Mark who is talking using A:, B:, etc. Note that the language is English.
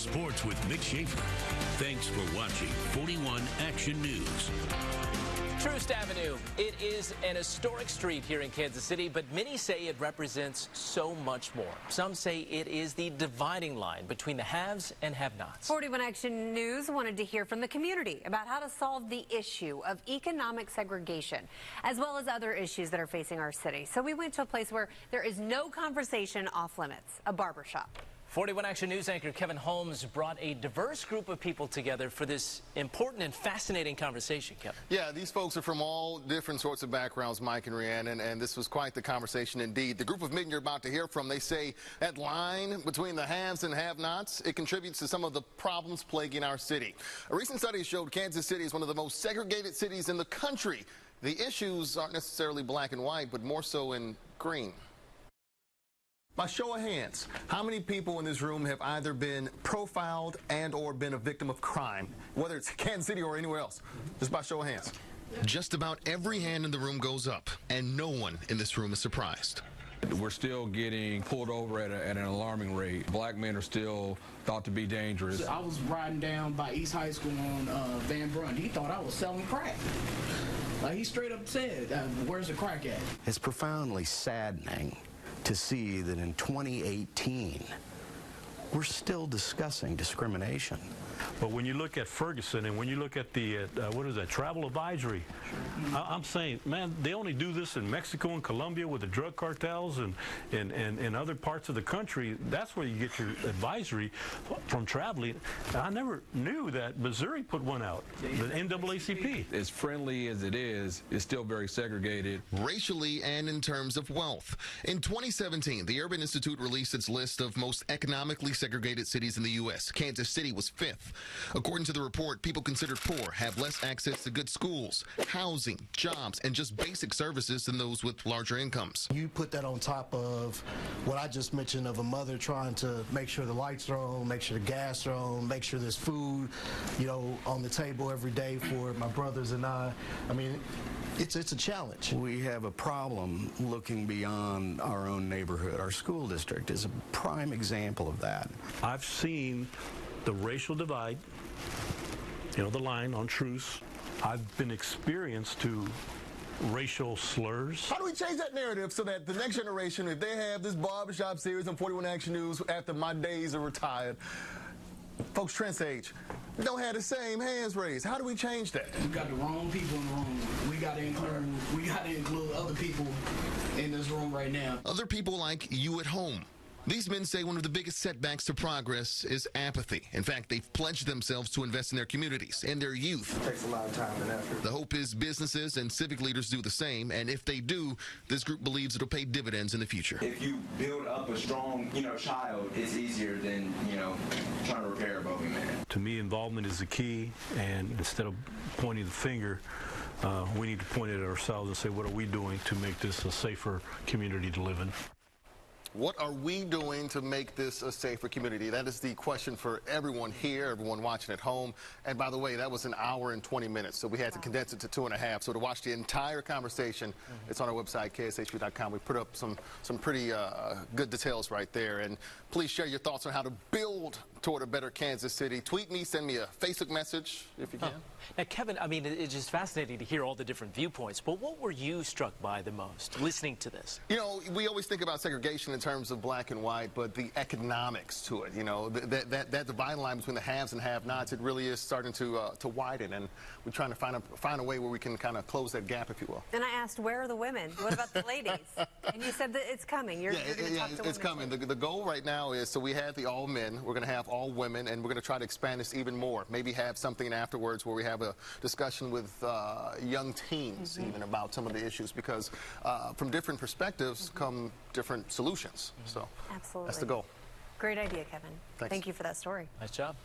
A: Sports with Mick Schaefer. Thanks for watching 41 Action News.
B: Troost Avenue. It is an historic street here in Kansas City, but many say it represents so much more. Some say it is the dividing line between the haves and have-nots.
C: 41 Action News wanted to hear from the community about how to solve the issue of economic segregation, as well as other issues that are facing our city. So we went to a place where there is no conversation off limits, a barbershop.
B: 41 Action News anchor Kevin Holmes brought a diverse group of people together for this important and fascinating conversation, Kevin.
D: Yeah, these folks are from all different sorts of backgrounds, Mike and Rhiannon, and this was quite the conversation indeed. The group of men you're about to hear from, they say that line between the haves and have-nots, it contributes to some of the problems plaguing our city. A recent study showed Kansas City is one of the most segregated cities in the country. The issues aren't necessarily black and white, but more so in green. By show of hands, how many people in this room have either been profiled and or been a victim of crime, whether it's Kansas City or anywhere else? Just by show of hands. Just about every hand in the room goes up, and no one in this room is surprised.
E: We're still getting pulled over at an alarming rate. Black men are still thought to be dangerous.
F: I was riding down by East High School on Van Brunt. He thought I was selling crack. Like, he straight up said, where's the crack at?
G: It's profoundly saddening to see that in 2018, we're still discussing discrimination.
H: But when you look at Ferguson and when you look at the, what is that, travel advisory, I'm saying, man, they only do this in Mexico and Colombia with the drug cartels and in other parts of the country. That's where you get your advisory from traveling. I never knew that Missouri put one out, the NAACP.
E: As friendly as it is, it's still very segregated.
D: Racially and in terms of wealth. In 2017, the Urban Institute released its list of most economically segregated cities in the U.S. Kansas City was 5th. According to the report, people considered poor have less access to good schools, housing, jobs, and just basic services than those with larger incomes.
I: You put that on top of what I just mentioned of a mother trying to make sure the lights are on, make sure the gas are on, make sure there's food, you know, on the table every day for my brothers and I. I mean, it's a challenge.
G: We have a problem looking beyond our own neighborhood. Our school district is a prime example of that.
H: I've seen the racial divide, you know, the line on truce. I've been experienced to racial slurs.
D: How do we change that narrative so that the next generation, if they have this barbershop series on 41 Action News after my days are retired, folks Trent's age, don't have the same hands raised? How do we change that?
F: We got the wrong people in the room. We got to include other people in this room right now.
D: Other people like you at home. These men say one of the biggest setbacks to progress is apathy. In fact, they've pledged themselves to invest in their communities and their youth.
I: It takes a lot of time and effort.
D: The hope is businesses and civic leaders do the same, and if they do, this group believes it'll pay dividends in the future.
J: If you build up a strong, child, it's easier than, trying to repair a broken man.
H: To me, involvement is the key, and instead of pointing the finger, we need to point it at ourselves and say, what are we doing to make this a safer community to live in?
D: What are we doing to make this a safer community? That is the question for everyone here, everyone watching at home. And by the way, that was an hour and 20 minutes, so we had to condense it to 2.5. So to watch the entire conversation, it's on our website, kshb.com. We put up some pretty good details right there. And please share your thoughts on how to build toward a better Kansas City. Tweet me, send me a Facebook message if you can.
B: Now, Kevin, I mean, it's just fascinating to hear all the different viewpoints, but what were you struck by the most listening to this?
D: We always think about segregation in terms of black and white, but the economics to it, that dividing line between the haves and have-nots, it really is starting to widen, and we're trying to find a way where we can kind of close that gap, if you will.
C: And I asked, where are the women? What about the ladies? And you said that it's coming. You're going to talk to women.
D: It's coming. The goal right now is, so we have the all men, we're going to have all women, and we're going to try to expand this even more. Maybe have something afterwards where we have a discussion with young teens even about some of the issues, because from different perspectives come different solutions. So
C: absolutely,
D: that's the goal.
C: Great idea, Kevin.
D: Thanks.
C: Thank you for that story.
B: Nice job.